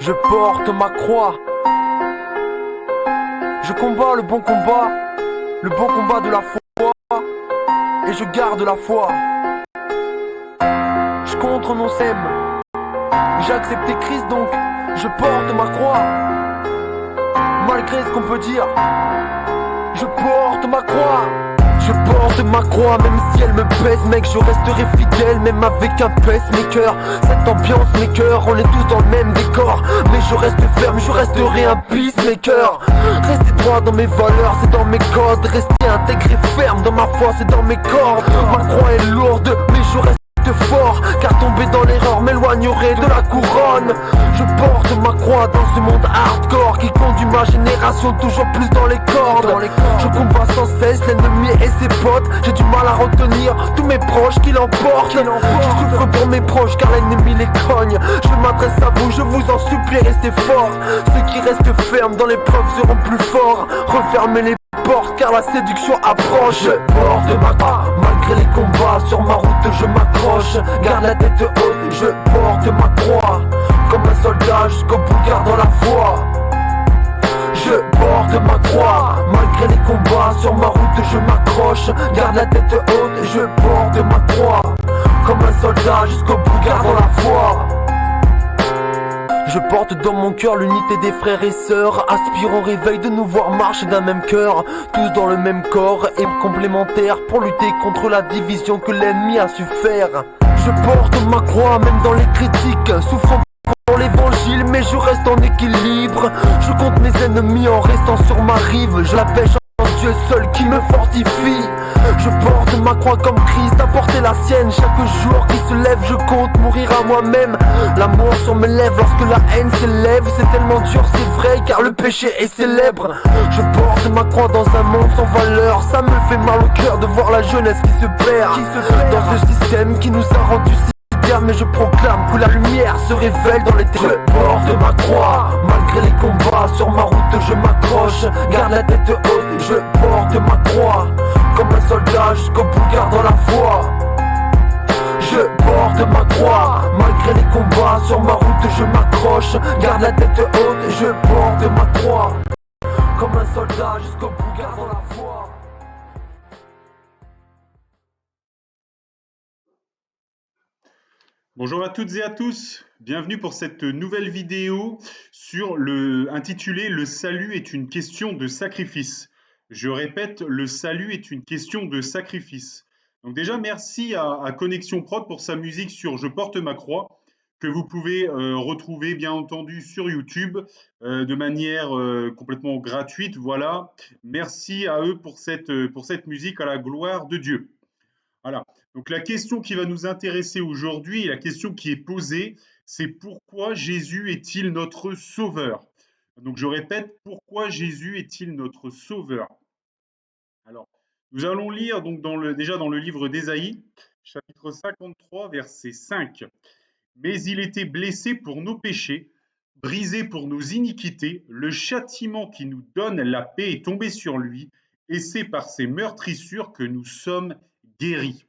Je porte ma croix. Je combats le bon combat de la foi, et je garde la foi. Je compte renoncer, j'ai accepté Christ donc je porte ma croix. Malgré ce qu'on peut dire, je porte ma croix. Je porte ma croix, même si elle me pèse, mec, je resterai fidèle, même avec un pacemaker. Cette ambiance, mes cœurs, on est tous dans le même décor. Mais je reste ferme, je resterai un peacemaker. Rester droit dans mes valeurs, c'est dans mes codes. Rester intégré ferme dans ma foi, c'est dans mes cordes. Ma croix est lourde, mais je reste fort, car tomber dans l'erreur m'éloignerait de la couronne. Je porte ma croix dans ce monde hardcore qui conduit ma génération toujours plus dans les cordes. Je combats sans cesse l'ennemi et ses potes. J'ai du mal à retenir tous mes proches qui l'emportent. Je souffre pour mes proches car l'ennemi les cogne. Je m'adresse à vous, je vous en supplie, restez forts. Ceux qui restent fermes dans l'épreuve seront plus forts. Refermez les portes car la séduction approche. Je porte ma croix, malgré les combats sur ma route je m'accroche. Garde la tête haute, je porte ma croix. Comme un soldat jusqu'au bout gardant la foi. Je porte ma croix, malgré les combats sur ma route je m'accroche. Garde la tête haute, je porte ma croix. Comme un soldat jusqu'au bout gardant la foi. Je porte dans mon cœur l'unité des frères et sœurs. Aspire au réveil de nous voir marcher d'un même cœur. Tous dans le même corps et complémentaires pour lutter contre la division que l'ennemi a su faire. Je porte ma croix même dans les critiques, souffrant pour l'évangile mais je reste en équilibre. Je compte mes ennemis en restant sur ma rive. Je la pêche en Dieu seul qui me fortifie. Je porte ma croix comme Christ a porté la sienne. Chaque jour qui se lève je compte mourir à moi-même. L'amour sur mes lèvres lorsque la haine s'élève. C'est tellement dur c'est vrai car le péché est célèbre. Je porte ma croix dans un monde sans valeur. Ça me fait mal au cœur de voir la jeunesse qui se perd dans ce système qui nous a rendus si terre. Mais je proclame que la lumière se révèle dans les ténèbres. Je porte ma croix, malgré les combats sur ma route je m'accroche. Garde la tête haute, je porte ma croix. Comme un soldat jusqu'au bout gardant la foi. Je porte ma croix, malgré les combats sur ma route je m'accroche. Garde la tête haute, je porte ma croix. Comme un soldat jusqu'au bout gardant la foi. Bonjour à toutes et à tous, bienvenue pour cette nouvelle vidéo intitulée « Le salut est une question de sacrifice ». Je répète, le salut est une question de sacrifice. Donc déjà, merci à Connexion Prod pour sa musique sur « Je porte ma croix » que vous pouvez retrouver bien entendu sur YouTube de manière complètement gratuite. Voilà, merci à eux pour cette musique à la gloire de Dieu. Voilà. Donc la question qui va nous intéresser aujourd'hui, la question qui est posée, c'est pourquoi Jésus est-il notre sauveur? Donc je répète, pourquoi Jésus est-il notre sauveur? Alors, nous allons lire donc déjà dans le livre d'Ésaïe, chapitre 53, verset 5. Mais il était blessé pour nos péchés, brisé pour nos iniquités, le châtiment qui nous donne la paix est tombé sur lui, et c'est par ses meurtrissures que nous sommes guéris.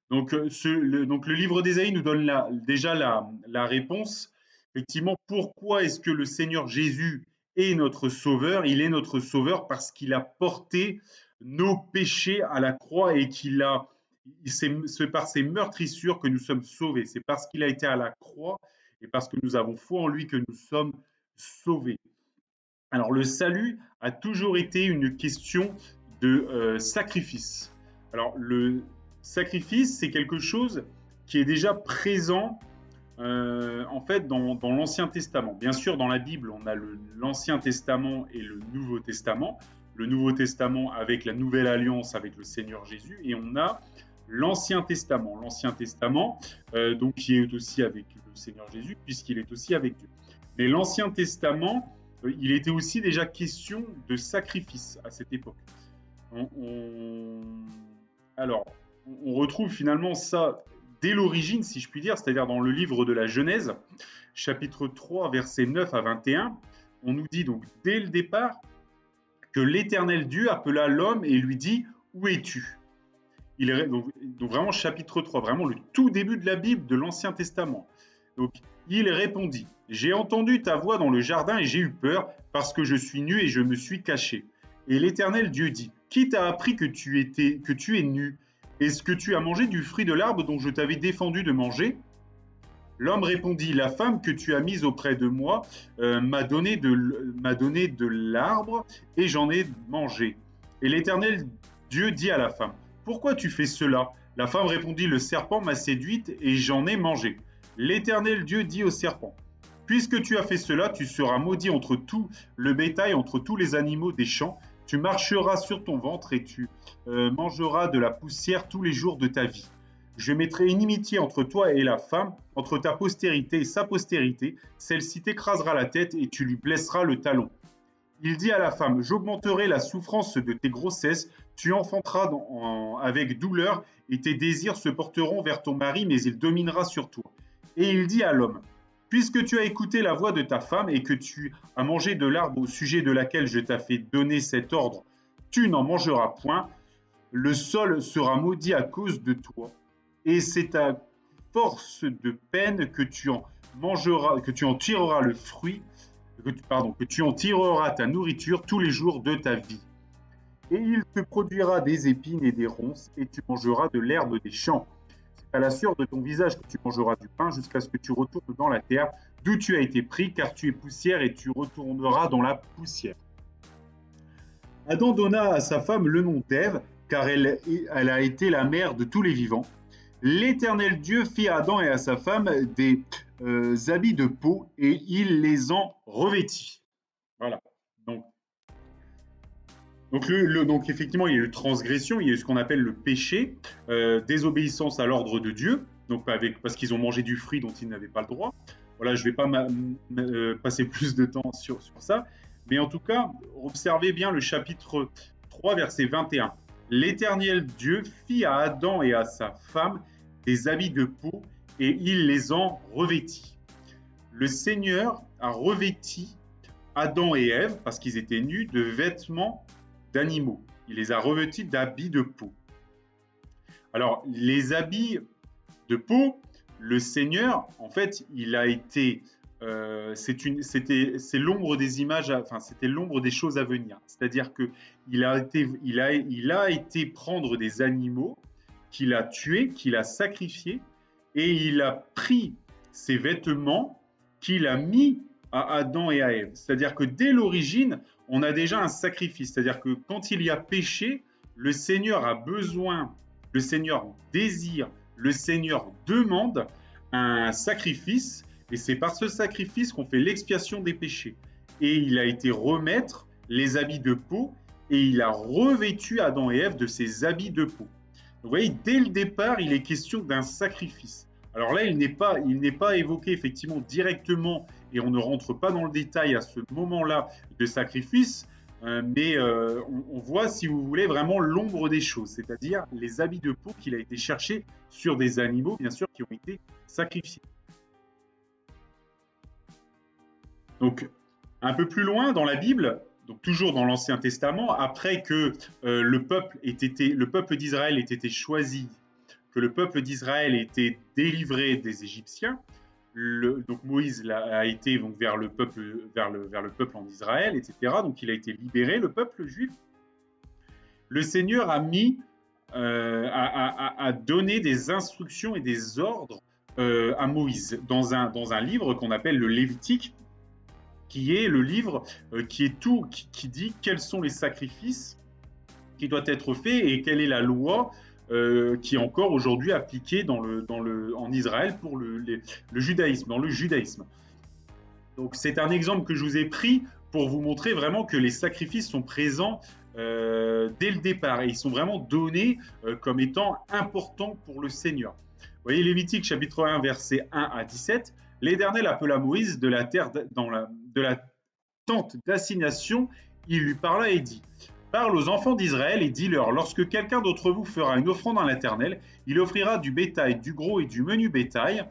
Donc, le livre d'Ésaïe nous donne déjà la réponse. Effectivement, pourquoi est-ce que le Seigneur Jésus est notre sauveur? Il est notre sauveur parce qu'il a porté nos péchés à la croix et c'est par ses meurtrissures que nous sommes sauvés. C'est parce qu'il a été à la croix et parce que nous avons foi en lui que nous sommes sauvés. Alors, le salut a toujours été une question de sacrifice. Alors, le sacrifice, c'est quelque chose qui est déjà présent en fait dans l'Ancien Testament. Bien sûr, dans la Bible, on a l'Ancien Testament et le Nouveau Testament. Le Nouveau Testament avec la Nouvelle Alliance avec le Seigneur Jésus, et on a l'Ancien Testament. L'Ancien Testament, donc qui est aussi avec le Seigneur Jésus, puisqu'il est aussi avec Dieu. Mais l'Ancien Testament, il était aussi déjà question de sacrifice à cette époque. Alors, on retrouve finalement ça dès l'origine, si je puis dire, c'est-à-dire dans le livre de la Genèse, chapitre 3, versets 9 à 21, on nous dit donc dès le départ que l'Éternel Dieu appela l'homme et lui dit « Où es-tu » donc vraiment chapitre 3, vraiment le tout début de la Bible, de l'Ancien Testament. Donc, il répondit, « J'ai entendu ta voix dans le jardin et j'ai eu peur parce que je suis nu et je me suis caché. » Et l'Éternel Dieu dit, « Qui t'a appris que tu es nu? Est-ce que tu as mangé du fruit de l'arbre dont je t'avais défendu de manger ?» L'homme répondit, « La femme que tu as mise auprès de moi m'a donné de l'arbre et j'en ai mangé. » Et l'Éternel Dieu dit à la femme, « Pourquoi tu fais cela ?» La femme répondit, « Le serpent m'a séduite et j'en ai mangé. » L'Éternel Dieu dit au serpent, « Puisque tu as fait cela, tu seras maudit entre tout le bétail, entre tous les animaux des champs. Tu marcheras sur ton ventre et tu mangeras de la poussière tous les jours de ta vie. Je mettrai inimitié entre toi et la femme, entre ta postérité et sa postérité. Celle-ci t'écrasera la tête et tu lui blesseras le talon. » Il dit à la femme, « J'augmenterai la souffrance de tes grossesses, tu enfanteras avec douleur et tes désirs se porteront vers ton mari, mais il dominera sur toi. » Et il dit à l'homme, « Puisque tu as écouté la voix de ta femme et que tu as mangé de l'arbre au sujet de laquelle je t'ai fait donner cet ordre, tu n'en mangeras point, le sol sera maudit à cause de toi, et c'est à force de peine que tu en tireras le fruit, que tu en tireras ta nourriture tous les jours de ta vie. Et il te produira des épines et des ronces, et tu mangeras de l'herbe des champs. C'est à la sueur de ton visage que tu mangeras du pain, jusqu'à ce que tu retournes dans la terre, d'où tu as été pris, car tu es poussière, et tu retourneras dans la poussière. » Adam donna à sa femme le nom d'Ève, car elle a été la mère de tous les vivants. L'Éternel Dieu fit à Adam et à sa femme des habits de peau et il les en revêtit. Voilà. Donc effectivement, il y a eu transgression, il y a eu ce qu'on appelle le péché, désobéissance à l'ordre de Dieu, donc parce qu'ils ont mangé du fruit dont ils n'avaient pas le droit. Voilà, je ne vais pas passer plus de temps sur ça, mais en tout cas, observez bien le chapitre 3, verset 21. L'Éternel Dieu fit à Adam et à sa femme des habits de peau et il les en revêtit. Le Seigneur a revêti Adam et Ève, parce qu'ils étaient nus, de vêtements d'animaux. Il les a revêtis d'habits de peau. Alors, les habits de peau, le Seigneur, en fait, il a été... c'est l'ombre des images, enfin c'était l'ombre des choses à venir. C'est-à-dire que il a été prendre des animaux qu'il a tués, qu'il a sacrifiés, et il a pris ces vêtements qu'il a mis à Adam et à Ève. C'est-à-dire que dès l'origine, on a déjà un sacrifice. C'est-à-dire que quand il y a péché, le Seigneur a besoin, le Seigneur désire, le Seigneur demande un sacrifice. Et c'est par ce sacrifice qu'on fait l'expiation des péchés. Et il a été remettre les habits de peau et il a revêtu Adam et Ève de ces habits de peau. Donc, vous voyez, dès le départ, il est question d'un sacrifice. Alors là, il n'est pas évoqué effectivement directement et on ne rentre pas dans le détail à ce moment-là de sacrifice, mais on voit, si vous voulez, vraiment l'ombre des choses, c'est-à-dire les habits de peau qu'il a été chercher sur des animaux, bien sûr, qui ont été sacrifiés. Donc, un peu plus loin dans la Bible, donc toujours dans l'Ancien Testament, après que le peuple d'Israël ait été choisi, que le peuple d'Israël ait été délivré des Égyptiens, donc Moïse a été donc, vers le peuple en Israël, etc. Donc il a été libéré, le peuple juif. Le Seigneur a donné des instructions et des ordres à Moïse dans un livre qu'on appelle le Lévitique, qui est le livre qui dit quels sont les sacrifices qui doivent être faits et quelle est la loi qui est encore aujourd'hui appliquée en Israël pour le judaïsme, dans le judaïsme. Donc c'est un exemple que je vous ai pris pour vous montrer vraiment que les sacrifices sont présents dès le départ et ils sont vraiment donnés comme étant importants pour le Seigneur. Vous voyez Lévitique chapitre 1 versets 1 à 17, l'Éternel appela Moïse de la terre de la tente d'assignation, il lui parla et dit: Parle aux enfants d'Israël et dis-leur, lorsque quelqu'un d'entre vous fera une offrande à l'Éternel, il offrira du bétail, du gros et du menu bétail.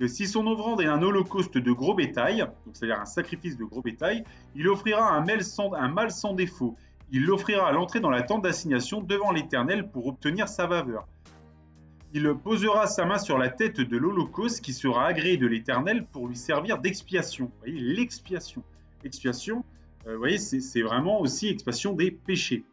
Si son offrande est un holocauste de gros bétail, c'est-à-dire un sacrifice de gros bétail, il offrira un mâle sans défaut. Il l'offrira à l'entrée dans la tente d'assignation devant l'Éternel pour obtenir sa faveur. Il posera sa main sur la tête de l'Holocauste qui sera agréé de l'Éternel pour lui servir d'expiation. Vous voyez, l'expiation. Expiation, vous voyez, c'est vraiment aussi expiation des péchés.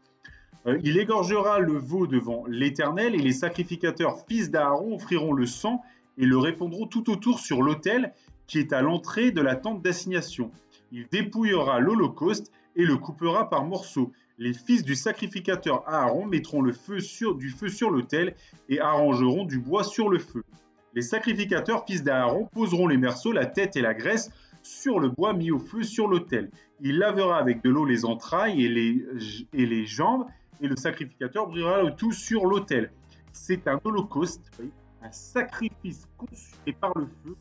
Il égorgera le veau devant l'Éternel et les sacrificateurs fils d'Aaron offriront le sang et le répandront tout autour sur l'autel qui est à l'entrée de la tente d'assignation. Il dépouillera l'Holocauste et le coupera par morceaux. Les fils du sacrificateur Aaron mettront du feu sur l'autel et arrangeront du bois sur le feu. Les sacrificateurs fils d'Aaron poseront les morceaux, la tête et la graisse sur le bois mis au feu sur l'autel. Il lavera avec de l'eau les entrailles et les jambes, et le sacrificateur brûlera le tout sur l'autel. C'est un holocauste, un sacrifice consumé par le feu,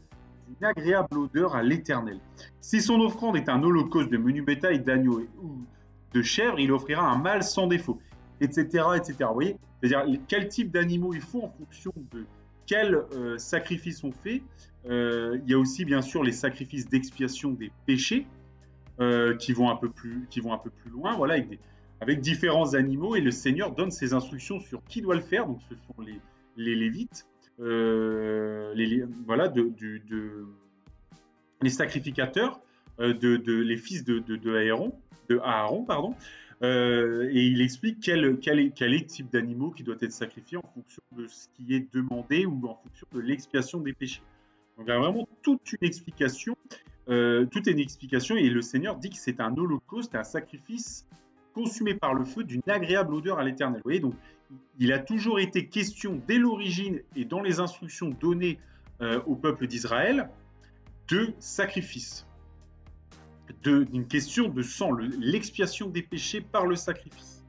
d'une agréable odeur à l'Éternel. Si son offrande est un holocauste de menu bétail, d'agneau ou de chèvre, il offrira un mâle sans défaut, etc., etc. Vous voyez, c'est-à-dire quel type d'animaux il faut en fonction de quel sacrifice on fait. Il y a aussi bien sûr les sacrifices d'expiation des péchés qui vont un peu plus loin, voilà, avec différents animaux, et le Seigneur donne ses instructions sur qui doit le faire. Donc ce sont les Lévites, voilà, les sacrificateurs, les fils de Aaron, pardon. Et il explique quel est le type d'animaux qui doit être sacrifié en fonction de ce qui est demandé ou en fonction de l'expiation des péchés. Donc il y a vraiment toute une explication, et le Seigneur dit que c'est un holocauste, un sacrifice consumé par le feu d'une agréable odeur à l'Éternel. Vous voyez, donc il a toujours été question dès l'origine et dans les instructions données au peuple d'Israël de sacrifice, d'une question de sang, l'expiation des péchés par le sacrifice.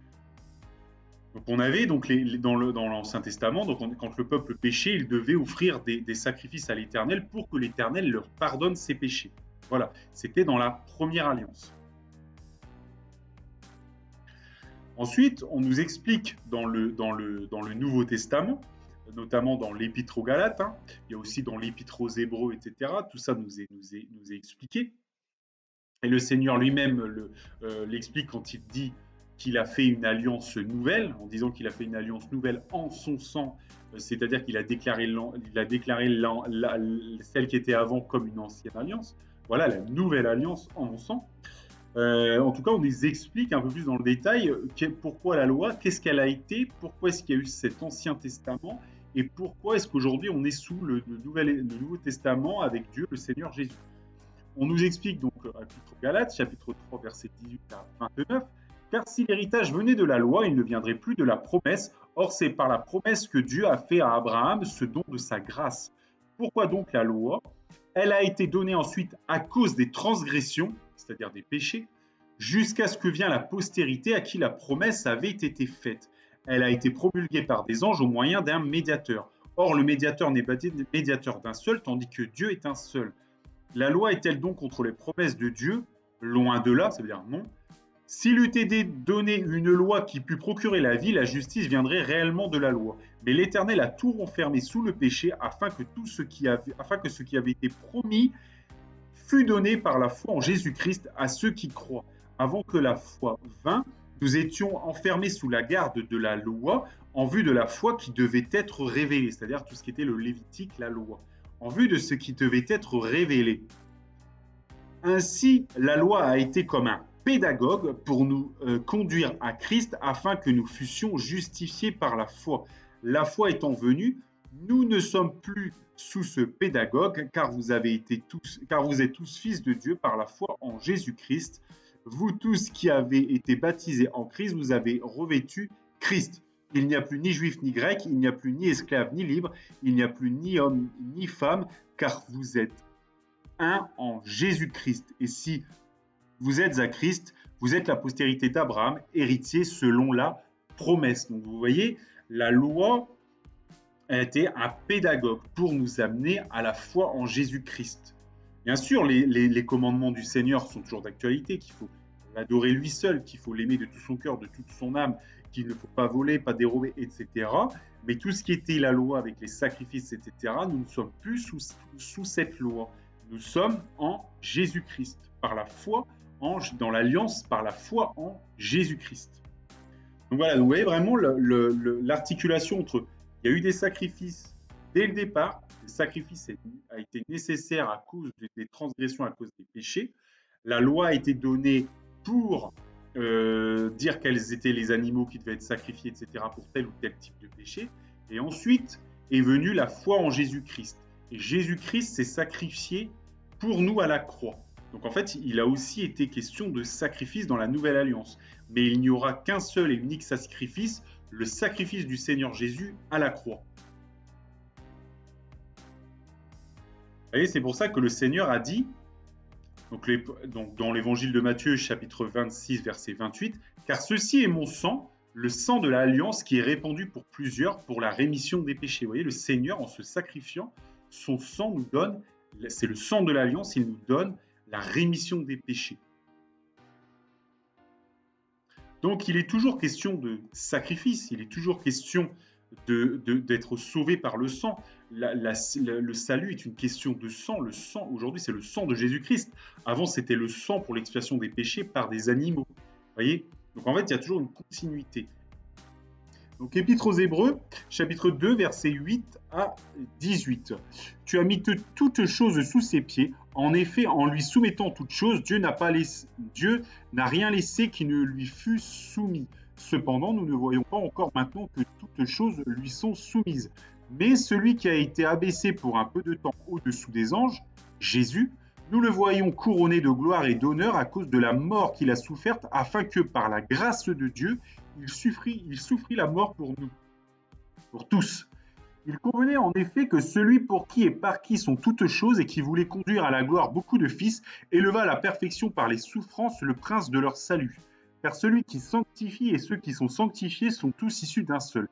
Donc on avait donc dans l'Ancien Testament, donc quand le peuple péchait, il devait offrir des sacrifices à l'Éternel pour que l'Éternel leur pardonne ses péchés. Voilà, c'était dans la première alliance. Ensuite, on nous explique dans le Nouveau Testament, notamment dans l'Épître aux Galates, il y a aussi dans l'Épître aux Hébreux, etc. Tout ça nous est expliqué. Et le Seigneur lui-même l'explique quand il dit qu'il a fait une alliance nouvelle, en disant qu'il a fait une alliance nouvelle en son sang, c'est-à-dire qu'il a déclaré celle qui était avant comme une ancienne alliance. Voilà, la nouvelle alliance en mon sang. En tout cas, on nous explique un peu plus dans le détail pourquoi la loi, qu'est-ce qu'elle a été, pourquoi est-ce qu'il y a eu cet Ancien Testament, et pourquoi est-ce qu'aujourd'hui on est sous le Nouveau Testament avec Dieu, le Seigneur Jésus. On nous explique donc à l'Épître aux Galates, chapitre 3, versets 18 à 29, « Car si l'héritage venait de la loi, il ne viendrait plus de la promesse. Or, c'est par la promesse que Dieu a fait à Abraham ce don de sa grâce. Pourquoi donc la loi ? Elle a été donnée ensuite à cause des transgressions, c'est-à-dire des péchés, jusqu'à ce que vienne la postérité à qui la promesse avait été faite. Elle a été promulguée par des anges au moyen d'un médiateur. Or, le médiateur n'est pas médiateur d'un seul, tandis que Dieu est un seul. La loi est-elle donc contre les promesses de Dieu ? Loin de là, ça veut dire non. S'il eût été donné une loi qui pût procurer la vie, la justice viendrait réellement de la loi. Mais l'Éternel a tout renfermé sous le péché afin que ce qui avait été promis fût donné par la foi en Jésus-Christ à ceux qui croient. Avant que la foi vînt, nous étions enfermés sous la garde de la loi en vue de la foi qui devait être révélée, c'est-à-dire tout ce qui était le Lévitique, la loi, en vue de ce qui devait être révélé. Ainsi, la loi a été comme un pédagogue pour nous conduire à Christ afin que nous fussions justifiés par la foi. La foi étant venue, nous ne sommes plus sous ce pédagogue, car vous êtes tous fils de Dieu par la foi en Jésus-Christ. Vous tous qui avez été baptisés en Christ, vous avez revêtu Christ. Il n'y a plus ni juif ni grec, il n'y a plus ni esclave ni libre, il n'y a plus ni homme ni femme, car vous êtes un en Jésus-Christ. Et si vous êtes à Christ, vous êtes la postérité d'Abraham, héritier selon la promesse. Donc vous voyez, la loi a été un pédagogue pour nous amener à la foi en Jésus-Christ. Bien sûr, les commandements du Seigneur sont toujours d'actualité, qu'il faut l'adorer lui seul, qu'il faut l'aimer de tout son cœur, de toute son âme, qu'il ne faut pas voler, pas dérober, etc. Mais tout ce qui était la loi avec les sacrifices, etc., nous ne sommes plus sous cette loi. Nous sommes en Jésus-Christ, par la foi, dans l'alliance, par la foi en Jésus-Christ. Donc voilà, vous voyez vraiment l'articulation entre Il y a eu des sacrifices dès le départ. Le sacrifice a été nécessaire à cause des transgressions, à cause des péchés. La loi a été donnée pour dire quels étaient les animaux qui devaient être sacrifiés, etc., pour tel ou tel type de péché. Et ensuite est venue la foi en Jésus-Christ. Et Jésus-Christ s'est sacrifié pour nous à la croix. Donc en fait, il a aussi été question de sacrifice dans la nouvelle alliance. Mais il n'y aura qu'un seul et unique sacrifice, le sacrifice du Seigneur Jésus à la croix. Vous voyez, c'est pour ça que le Seigneur a dit, donc dans l'évangile de Matthieu, chapitre 26, verset 28, « Car ceci est mon sang, le sang de l'alliance qui est répandu pour plusieurs pour la rémission des péchés. » Vous voyez, le Seigneur, en se sacrifiant, son sang nous donne, c'est le sang de l'alliance, il nous donne la rémission des péchés. Donc il est toujours question de sacrifice, il est toujours question d'être sauvé par le sang. Le salut est une question de sang. Le sang, aujourd'hui, c'est le sang de Jésus-Christ. Avant, c'était le sang pour l'expiation des péchés par des animaux. Vous voyez ? Donc en fait, il y a toujours une continuité. Donc Épître aux Hébreux, chapitre 2, versets 8 à 18. « Tu as mis toutes choses sous ses pieds. En effet, en lui soumettant toutes choses, Dieu n'a rien laissé qui ne lui fût soumis. Cependant, nous ne voyons pas encore maintenant que toutes choses lui sont soumises. Mais celui qui a été abaissé pour un peu de temps au-dessous des anges, Jésus, nous le voyons couronné de gloire et d'honneur à cause de la mort qu'il a soufferte, afin que par la grâce de Dieu, il souffrit la mort pour nous, pour tous. Il convenait en effet que celui pour qui et par qui sont toutes choses et qui voulait conduire à la gloire beaucoup de fils, éleva à la perfection par les souffrances le prince de leur salut. Car celui qui sanctifie et ceux qui sont sanctifiés sont tous issus d'un seul.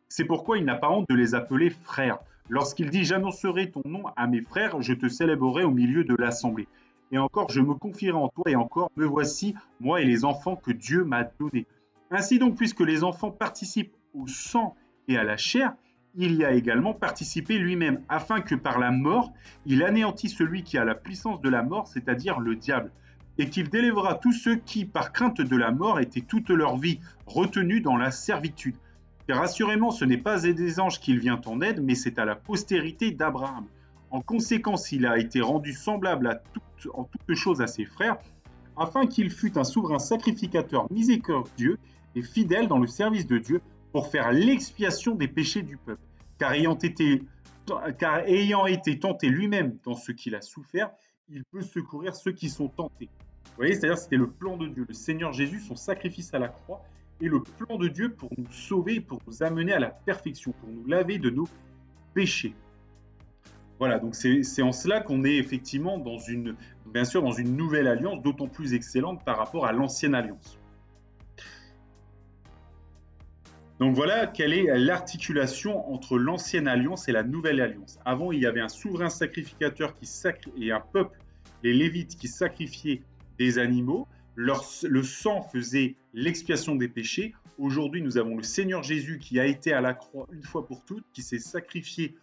C'est pourquoi il n'a pas honte de les appeler frères. Lorsqu'il dit « J'annoncerai ton nom à mes frères, je te célébrerai au milieu de l'assemblée. Et encore, je me confierai en toi, et encore, me voici, moi et les enfants que Dieu m'a donnés. » Ainsi donc, puisque les enfants participent au sang et à la chair, il y a également participé lui-même, afin que par la mort, il anéantisse celui qui a la puissance de la mort, c'est-à-dire le diable, et qu'il délivrera tous ceux qui, par crainte de la mort, étaient toute leur vie retenus dans la servitude. Car assurément, ce n'est pas des anges qu'il vient en aide, mais c'est à la postérité d'Abraham. En conséquence, il a été rendu semblable en toutes choses à ses frères, afin qu'il fût un souverain sacrificateur miséricordieux et fidèle dans le service de Dieu, pour faire l'expiation des péchés du peuple. Car ayant été tenté lui-même dans ce qu'il a souffert, il peut secourir ceux qui sont tentés. Vous voyez, c'est-à-dire c'était le plan de Dieu. Le Seigneur Jésus, son sacrifice à la croix, est le plan de Dieu pour nous sauver, pour nous amener à la perfection, pour nous laver de nos péchés. Voilà, donc c'est en cela qu'on est effectivement bien sûr dans une nouvelle alliance, d'autant plus excellente par rapport à l'ancienne alliance. Donc voilà quelle est l'articulation entre l'ancienne alliance et la nouvelle alliance. Avant, il y avait un souverain sacrificateur et un peuple, les Lévites, qui sacrifiaient des animaux. Le sang faisait l'expiation des péchés. Aujourd'hui, nous avons le Seigneur Jésus qui a été à la croix une fois pour toutes, qui s'est sacrifié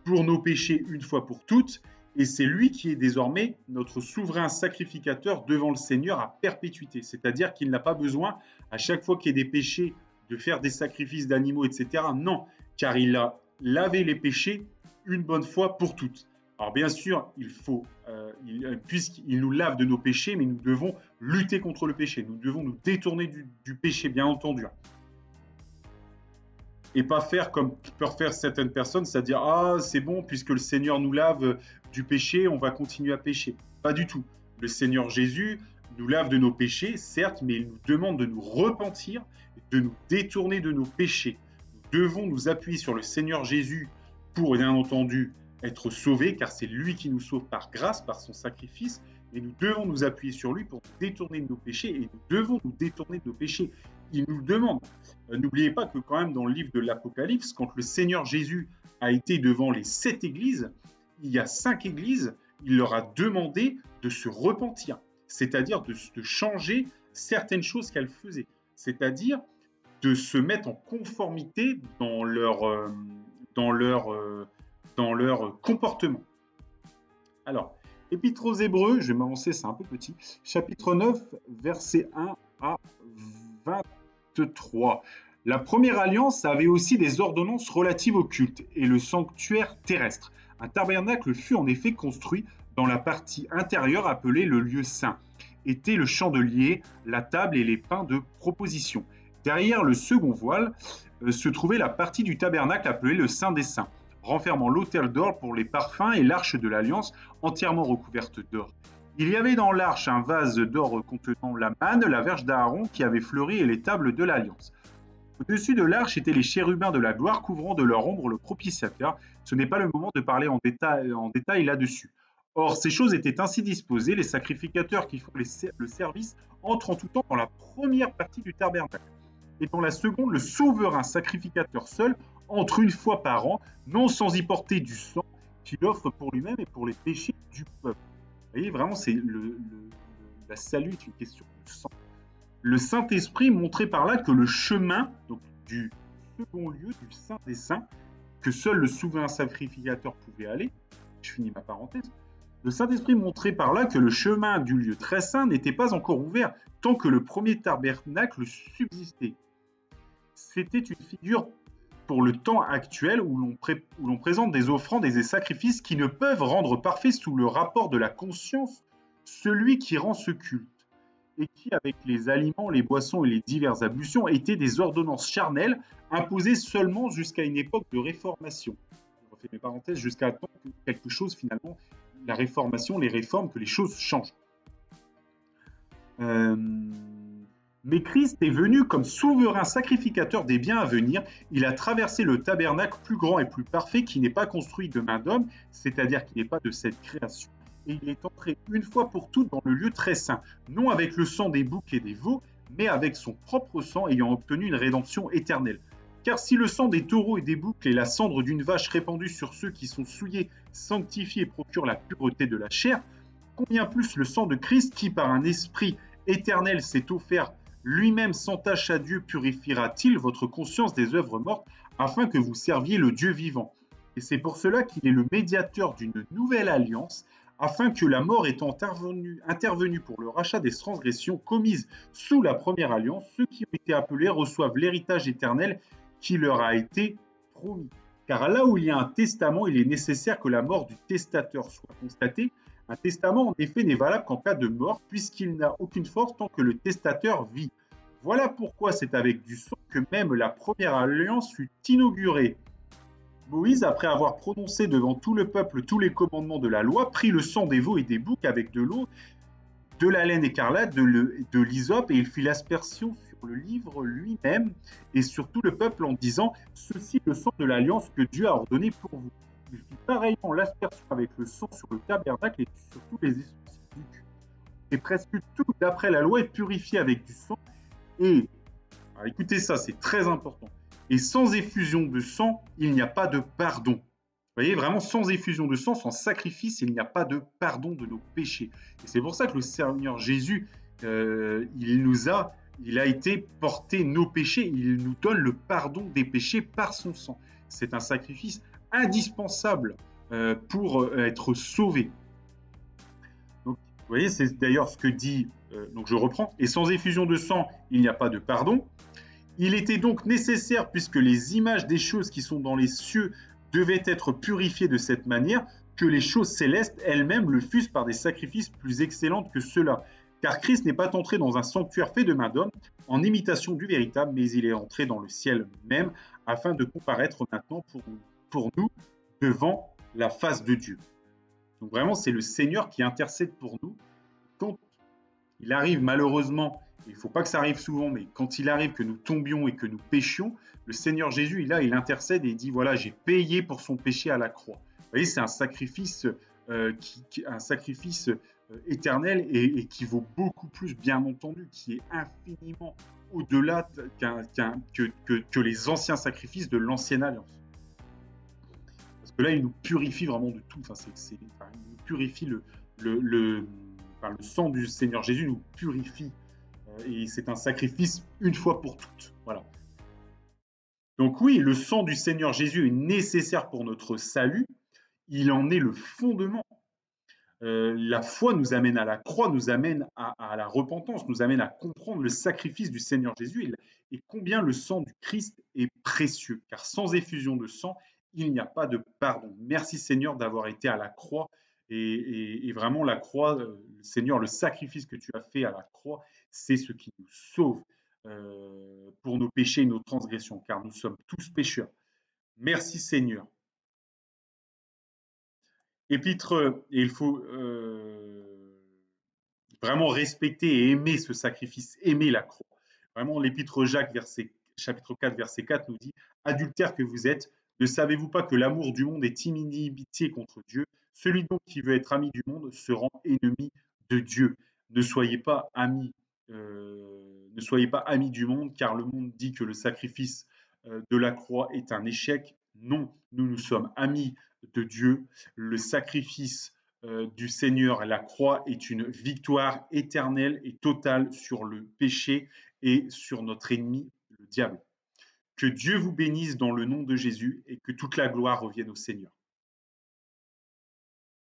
pour nos péchés une fois pour toutes. Et c'est lui qui est désormais notre souverain sacrificateur devant le Seigneur à perpétuité. C'est-à-dire qu'il n'a pas besoin, à chaque fois qu'il y a des péchés, de faire des sacrifices d'animaux, etc. Non, car il a lavé les péchés une bonne fois pour toutes. Alors bien sûr, puisqu'il nous lave de nos péchés, mais nous devons lutter contre le péché. Nous devons nous détourner du péché, bien entendu. Et pas faire comme peuvent faire certaines personnes, c'est-à-dire « Ah, c'est bon, puisque le Seigneur nous lave du péché, on va continuer à pécher. » Pas du tout. Le Seigneur Jésus nous lave de nos péchés, certes, mais il nous demande de nous repentir, de nous détourner de nos péchés. Nous devons nous appuyer sur le Seigneur Jésus pour, bien entendu, être sauvés, car c'est lui qui nous sauve par grâce, par son sacrifice, et nous devons nous appuyer sur lui pour nous détourner de nos péchés, et nous devons nous détourner de nos péchés. Il nous demande. N'oubliez pas que quand même dans le livre de l'Apocalypse, quand le Seigneur Jésus a été devant les 7 églises, il y a 5 églises, il leur a demandé de se repentir, c'est-à-dire de changer certaines choses qu'elles faisaient, c'est-à-dire de se mettre en conformité dans leur comportement. Alors, Épître aux Hébreux, je vais m'avancer, c'est un peu petit, chapitre 9, versets 1 à 23. La première alliance avait aussi des ordonnances relatives au culte et le sanctuaire terrestre. Un tabernacle fut en effet construit dans la partie intérieure appelée le lieu saint. Était le chandelier, la table et les pains de proposition. Derrière le second voile se trouvait la partie du tabernacle appelée le Saint des Saints, renfermant l'autel d'or pour les parfums et l'arche de l'alliance entièrement recouverte d'or. Il y avait dans l'arche un vase d'or contenant la manne, la verge d'Aaron qui avait fleuri et les tables de l'alliance. Au-dessus de l'arche étaient les chérubins de la gloire couvrant de leur ombre le propitiateur. Ce n'est pas le moment de parler en détail là-dessus. Or, ces choses étaient ainsi disposées, les sacrificateurs qui font le service entrent en tout temps dans la première partie du tabernacle. Et dans la seconde, le souverain sacrificateur seul entre une fois par an, non sans y porter du sang qu'il offre pour lui-même et pour les péchés du peuple. Vous voyez, vraiment, la salut est une question de sang. Le Saint-Esprit montrait par là que le chemin donc, du second lieu, du Saint des Saints, que seul le souverain sacrificateur pouvait aller, je finis ma parenthèse, le Saint-Esprit montrait par là que le chemin du lieu très saint n'était pas encore ouvert tant que le premier tabernacle subsistait. C'était une figure pour le temps actuel où l'on présente des offrandes et des sacrifices qui ne peuvent rendre parfait sous le rapport de la conscience celui qui rend ce culte, et qui, avec les aliments, les boissons et les diverses ablutions, étaient des ordonnances charnelles imposées seulement jusqu'à une époque de réformation. Je refais mes parenthèses, jusqu'à temps que quelque chose, finalement, la réformation, les réformes, que les choses changent. Mais Christ est venu comme souverain sacrificateur des biens à venir. Il a traversé le tabernacle plus grand et plus parfait qui n'est pas construit de main d'homme, c'est-à-dire qui n'est pas de cette création. Et il est entré une fois pour toutes dans le lieu très saint, non avec le sang des boucs et des veaux, mais avec son propre sang ayant obtenu une rédemption éternelle. Car si le sang des taureaux et des boucs et la cendre d'une vache répandue sur ceux qui sont souillés sanctifie et procure la pureté de la chair, combien plus le sang de Christ qui par un esprit éternel s'est offert lui-même sans tache à Dieu purifiera-t-il votre conscience des œuvres mortes afin que vous serviez le Dieu vivant. Et c'est pour cela qu'il est le médiateur d'une nouvelle alliance, afin que la mort étant intervenue pour le rachat des transgressions commises sous la première alliance, ceux qui ont été appelés reçoivent l'héritage éternel qui leur a été promis. Car là où il y a un testament, il est nécessaire que la mort du testateur soit constatée. Un testament, en effet, n'est valable qu'en cas de mort, puisqu'il n'a aucune force tant que le testateur vit. Voilà pourquoi c'est avec du sang que même la première alliance fut inaugurée. Moïse, après avoir prononcé devant tout le peuple tous les commandements de la loi, prit le sang des veaux et des boucs avec de l'eau, de la laine écarlate, de l'hysope, et il fit l'aspersion sur le livre lui-même et sur tout le peuple en disant « Ceci est le sang de l'alliance que Dieu a ordonné pour vous ». Il fit pareillement l'aspersion avec le sang sur le tabernacle et sur tous les ustensiles du culte. Et presque tout, d'après la loi, est purifié avec du sang. Et, alors écoutez ça, c'est très important. Et sans effusion de sang, il n'y a pas de pardon. Vous voyez, vraiment, sans effusion de sang, sans sacrifice, il n'y a pas de pardon de nos péchés. Et c'est pour ça que le Seigneur Jésus, il a été porté nos péchés, il nous donne le pardon des péchés par son sang. C'est un sacrifice indispensable pour être sauvé. Donc, vous voyez, c'est d'ailleurs ce que dit, donc je reprends, et sans effusion de sang, il n'y a pas de pardon. Il était donc nécessaire, puisque les images des choses qui sont dans les cieux devaient être purifiées de cette manière, que les choses célestes elles-mêmes le fussent par des sacrifices plus excellents que ceux-là. Car Christ n'est pas entré dans un sanctuaire fait de main d'homme, en imitation du véritable, mais il est entré dans le ciel même, afin de comparaître maintenant pour nous devant la face de Dieu. Donc vraiment, c'est le Seigneur qui intercède pour nous. Quand il arrive malheureusement, il ne faut pas que ça arrive souvent, mais quand il arrive que nous tombions et que nous péchions, le Seigneur Jésus, il intercède et il dit, voilà, j'ai payé pour son péché à la croix. Vous voyez, c'est un sacrifice, éternel et qui vaut beaucoup plus, bien entendu, qui est infiniment au-delà que les anciens sacrifices de l'ancienne alliance. Parce que là, il nous purifie vraiment de tout. Il nous purifie le sang du Seigneur Jésus nous purifie. Et c'est un sacrifice une fois pour toutes. Voilà. Donc oui, le sang du Seigneur Jésus est nécessaire pour notre salut. Il en est le fondement. La foi nous amène à la croix, nous amène à la repentance, nous amène à comprendre le sacrifice du Seigneur Jésus et combien le sang du Christ est précieux, car sans effusion de sang, il n'y a pas de pardon. Merci Seigneur d'avoir été à la croix et vraiment la croix, Seigneur, le sacrifice que tu as fait à la croix, c'est ce qui nous sauve pour nos péchés et nos transgressions, car nous sommes tous pécheurs. Merci Seigneur. Épître, et il faut vraiment respecter et aimer ce sacrifice, aimer la croix. Vraiment, l'épître Jacques, chapitre 4, verset 4 nous dit « Adultères que vous êtes, ne savez-vous pas que l'amour du monde est inimitié contre Dieu? Celui donc qui veut être ami du monde se rend ennemi de Dieu. Ne soyez pas amis, ne soyez pas amis du monde, car le monde dit que le sacrifice de la croix est un échec. Non, nous sommes amis de Dieu. Le sacrifice du Seigneur, la croix est une victoire éternelle et totale sur le péché et sur notre ennemi, le diable. Que Dieu vous bénisse dans le nom de Jésus et que toute la gloire revienne au Seigneur.